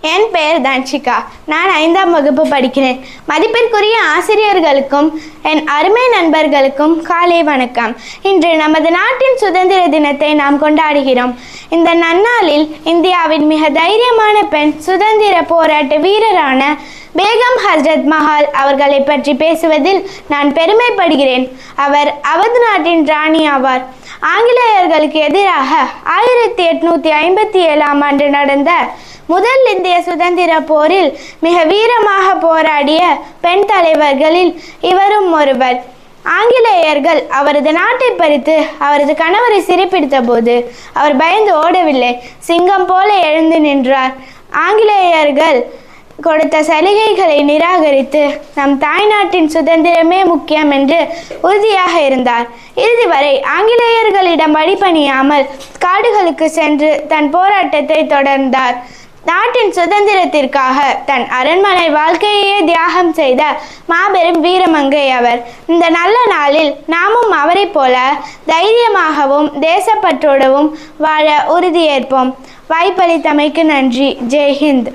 என் பெயர் தன்ஷிகா. நான் 5ஆம் வகுப்பு படிக்கிறேன். மதிப்பிற்குரிய ஆசிரியர்களுக்கும் என் அருமை நண்பர்களுக்கும் காலை வணக்கம். இன்று நமது நாட்டின் சுதந்திர தினத்தை நாம் கொண்டாடுகிறோம். இந்த நன்னாளில் இந்தியாவின் மிக தைரியமான பெண் சுதந்திர போராட்ட வீரரான பேகம் ஹஜ்ரத் மஹால் அவர்களை பற்றி பேசுவதில் நான் பெருமைப்படுகிறேன். அவர் அவத் நாட்டின் ராணி ஆவார். ஆங்கிலேயர்களுக்கு எதிராக 1857ஆம் ஆண்டு நடந்த முதல் இந்திய சுதந்திர போரில் மிக வீரமாக போராடிய பெண் தலைவர்களில் இவரும் ஒருவர். ஆங்கிலேயர்கள் அவரது நாட்டை பறித்து அவரது கணவரை சிறைப்பிடித்த போது அவர் பயந்து ஓடவில்லை, சிங்கம் போல எழுந்து நின்றார். ஆங்கிலேயர்கள் கொடுத்த சலுகைகளை நிராகரித்து நம் தாய்நாட்டின் சுதந்திரமே முக்கியம் என்று உறுதியாக இருந்தார். இறுதி வரை ஆங்கிலேயர்களிடம் அடிபணியாமல் காடுகளுக்கு சென்று தன் போராட்டத்தை தொடர்ந்தார். நாட்டின் சுதந்திரத்திற்காக தன் அரண்மனை வாழ்க்கையே தியாகம் செய்த மாபெரும் வீரமங்கை அவர். இந்த நல்ல நாளில் நாமும் அவரை போல தைரியமாகவும் தேசப்பற்றோடவும் வாழ உறுதியேற்போம். வாய்ப்பளித்தமைக்கு நன்றி. ஜெய்ஹிந்த்.